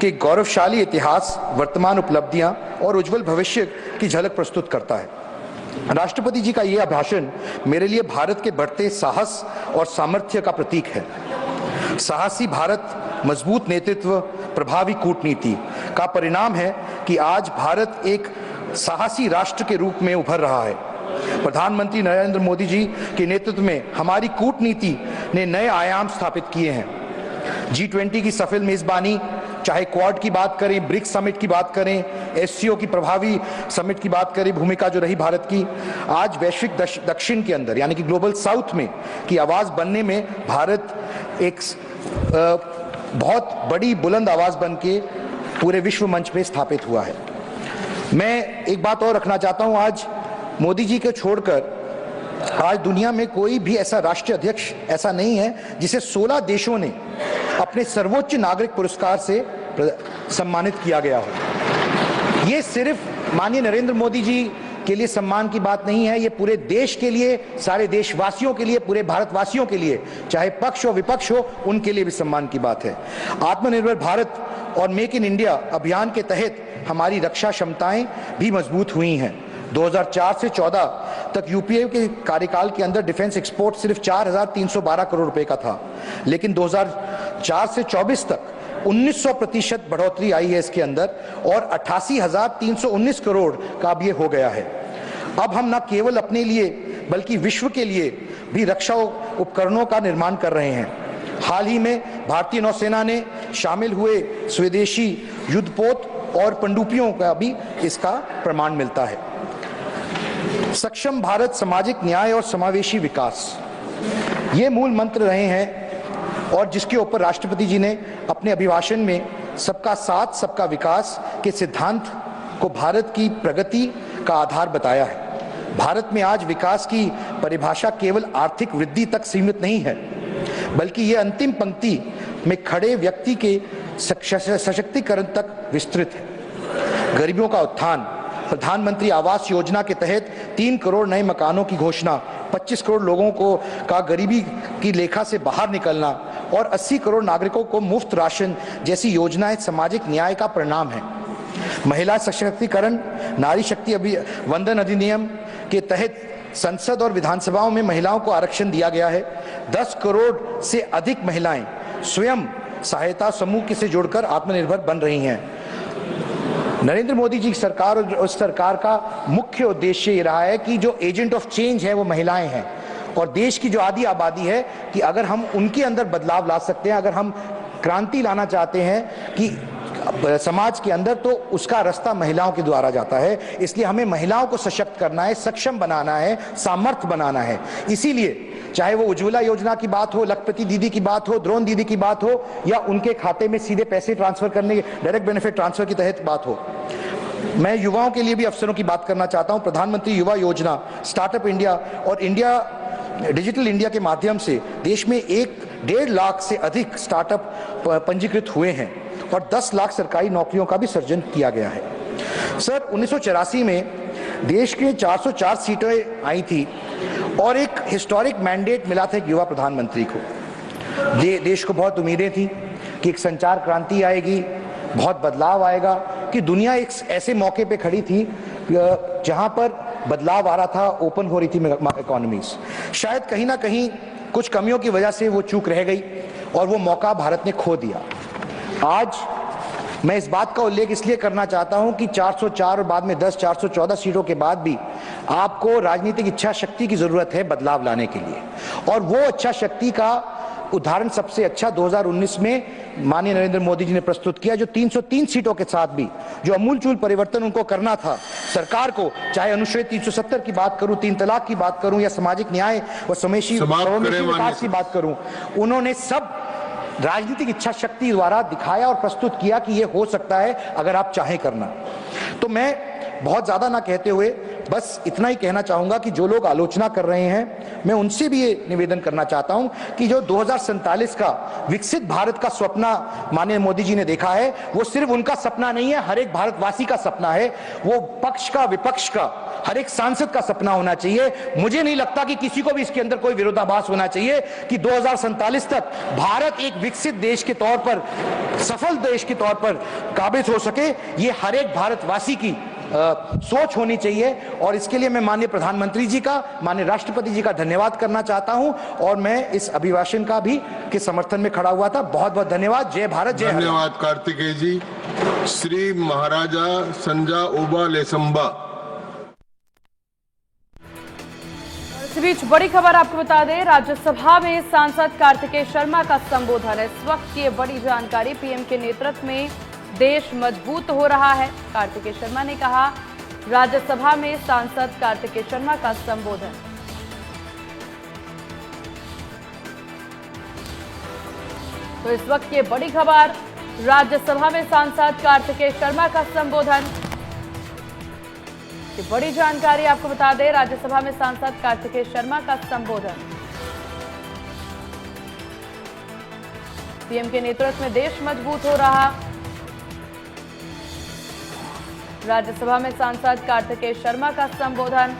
के गौरवशाली इतिहास, वर्तमान उपलब्धियां और उज्जवल भविष्य की झलक प्रस्तुत करता है। राष्ट्रपति जी का यह भाषण मेरे लिए भारत के बढ़ते साहस और सामर्थ्य का प्रतीक है। साहसी भारत, मजबूत नेतृत्व, प्रभावी कूटनीति का परिणाम है कि आज भारत एक साहसी राष्ट्र के रूप में उभर रहा है। प्रधानमंत्री नरेंद्र मोदी जी के नेतृत्व में हमारी कूटनीति ने नए आयाम स्थापित किए हैं। G20 की सफल मेजबानी, चाहे क्वाड की बात करें, ब्रिक्स समिट की बात करें, SCO की प्रभावी समिट की बात करें, भूमिका जो रही भारत की, आज वैश्विक दक्षिण के अंदर यानी कि ग्लोबल साउथ में की आवाज बनने में भारत एक बहुत बड़ी बुलंद आवाज बन के पूरे विश्व मंच पे स्थापित हुआ है। मैं एक बात और रखना चाहता हूं, आज मोदी जी को छोड़कर आज दुनिया में कोई भी ऐसा राष्ट्रीय अध्यक्ष ऐसा नहीं है जिसे 16 देशों ने अपने सर्वोच्च नागरिक पुरस्कार से सम्मानित किया गया हो। ये सिर्फ माननीय नरेंद्र मोदी जी के लिए सम्मान की बात नहीं है, ये पूरे देश के लिए, सारे देशवासियों के लिए, पूरे भारतवासियों के लिए, चाहे पक्ष हो विपक्ष हो, उनके लिए भी सम्मान की बात है। आत्मनिर्भर भारत और मेक इन इंडिया अभियान के तहत हमारी रक्षा क्षमताएं भी मजबूत हुई हैं। 2004 से 14 तक यूपीए के कार्यकाल के अंदर डिफेंस एक्सपोर्ट सिर्फ 4,312 करोड़ रुपए का था, लेकिन 2004 से 24 तक 1900% बढ़ोतरी आई है इसके अंदर और 88,319 करोड़ का अब ये हो गया है। अब हम न केवल अपने लिए बल्कि विश्व के लिए भी रक्षा उपकरणों का निर्माण कर रहे हैं। हाल ही में भारतीय नौसेना ने शामिल हुए स्वदेशी युद्धपोत और पनडुब्बियों का भी इसका प्रमाण मिलता है। सक्षम भारत, सामाजिक न्याय और समावेशी विकास, ये मूल मंत्र रहे हैं और जिसके ऊपर राष्ट्रपति जी ने अपने अभिभाषण में सबका साथ सबका विकास के सिद्धांत को भारत की प्रगति का आधार बताया है। भारत में आज विकास की परिभाषा केवल आर्थिक वृद्धि तक सीमित नहीं है, बल्कि ये अंतिम पंक्ति में खड़े व्यक्ति के सशक्तिकरण तक विस्तृत है। गरीबों का उत्थान, प्रधानमंत्री आवास योजना के तहत 3 करोड़ नए मकानों की घोषणा, 25 करोड़ लोगों को का गरीबी की रेखा से बाहर निकलना और 80 करोड़ नागरिकों को मुफ्त राशन जैसी योजनाएं सामाजिक न्याय का परिणाम है। महिला सशक्तिकरण, नारी शक्ति वंदन अधिनियम के तहत संसद और विधानसभाओं में महिलाओं को आरक्षण दिया गया है। 10 करोड़ से अधिक महिलाएं स्वयं सहायता समूह से जुड़कर आत्मनिर्भर बन रही हैं। नरेंद्र मोदी जी की सरकार और उस सरकार का मुख्य उद्देश्य ये रहा है कि जो एजेंट ऑफ चेंज है वो महिलाएं हैं और देश की जो आधी आबादी है कि अगर हम उनके अंदर बदलाव ला सकते हैं, अगर हम क्रांति लाना चाहते हैं कि समाज के अंदर, तो उसका रास्ता महिलाओं के द्वारा जाता है। इसलिए हमें महिलाओं को सशक्त करना है, सक्षम बनाना है, सामर्थ्य बनाना है। इसीलिए चाहे वो उज्ज्वला योजना की बात हो, लखपति दीदी की बात हो, द्रोण दीदी की बात हो या उनके खाते में सीधे पैसे ट्रांसफर करने के डायरेक्ट बेनिफिट ट्रांसफर के तहत बात हो। मैं युवाओं के लिए भी अवसरों की बात करना चाहता हूं। प्रधानमंत्री युवा योजना, स्टार्टअप इंडिया और डिजिटल इंडिया के माध्यम से देश में 1.5 लाख से अधिक स्टार्टअप पंजीकृत हुए हैं और 10 लाख सरकारी नौकरियों का भी सृजन किया गया है। सर, 1984 में देश के 404 सीटें आई थी और एक हिस्टोरिक मैंडेट मिला था एक युवा प्रधानमंत्री को। देश को बहुत उम्मीदें थी कि एक संचार क्रांति आएगी, बहुत बदलाव आएगा, कि दुनिया एक ऐसे मौके पे खड़ी थी जहां पर बदलाव आ रहा था, ओपन हो रही थी इकोनॉमीज। शायद कहीं ना कहीं कुछ कमियों की वजह से वो चूक रह गई और वो मौका भारत ने खो दिया। आज मैं इस बात का उल्लेख इसलिए करना चाहता हूं कि 404 और बाद में 414 सीटों के बाद भी आपको राजनीतिक इच्छा शक्ति की जरूरत है बदलाव लाने के लिए, और वो इच्छा शक्ति का उदाहरण सबसे अच्छा 2019 में माननीय नरेंद्र मोदी जी ने प्रस्तुत किया, जो 303 सीटों के साथ भी जो अमूलचूल परिवर्तन उनको करना था सरकार को, चाहे अनुच्छेद 370 की बात करूं, 3 तलाक की बात करूं या सामाजिक न्याय व समावेशी विकास की बात करूं, उन्होंने सब राजनीतिक इच्छा शक्ति द्वारा दिखाया और प्रस्तुत किया कि यह हो सकता है अगर आप चाहें करना। तो मैं बहुत ज्यादा ना कहते हुए बस इतना ही कहना चाहूंगा कि जो लोग आलोचना कर रहे हैं मैं उनसे भी ये निवेदन करना चाहता हूं कि जो 2047 का विकसित भारत का सपना माननीय मोदी जी ने देखा है, वो सिर्फ उनका सपना नहीं है, हर एक भारतवासी का सपना है। वो पक्ष का विपक्ष का हर एक सांसद का सपना होना चाहिए। मुझे नहीं लगता कि किसी को भी इसके अंदर कोई विरोधाभास होना चाहिए कि 2047 तक भारत एक विकसित देश के तौर पर, सफल देश के तौर पर काबिज हो सके। ये हर एक भारतवासी की सोच होनी चाहिए और इसके लिए मैं माननीय प्रधानमंत्री जी का, माननीय राष्ट्रपति जी का धन्यवाद करना चाहता हूं और मैं इस अभिभाषण का भी के समर्थन में खड़ा हुआ था। बहुत बहुत धन्यवाद। जय भारत, जय हरियाणा। धन्यवाद कार्तिकेय जी। श्री महाराजा संजा ओबा लेसंबा। इस बीच बड़ी खबर आपको बता दें, राज्यसभा में सांसद कार्तिकेय शर्मा का संबोधन है। इस वक्त की बड़ी जानकारी, पीएम के नेतृत्व में देश मजबूत हो रहा है। कार्तिकेय शर्मा ने कहा, राज्यसभा में सांसद कार्तिकेय शर्मा का संबोधन। तो इस वक्त की बड़ी खबर, राज्यसभा में सांसद कार्तिकेय शर्मा का संबोधन। ये बड़ी जानकारी आपको बता दें, राज्यसभा में सांसद कार्तिकेय शर्मा का संबोधन। पीएम के नेतृत्व में देश मजबूत हो रहा। राज्यसभा में सांसद कार्तिकेय शर्मा का संबोधन।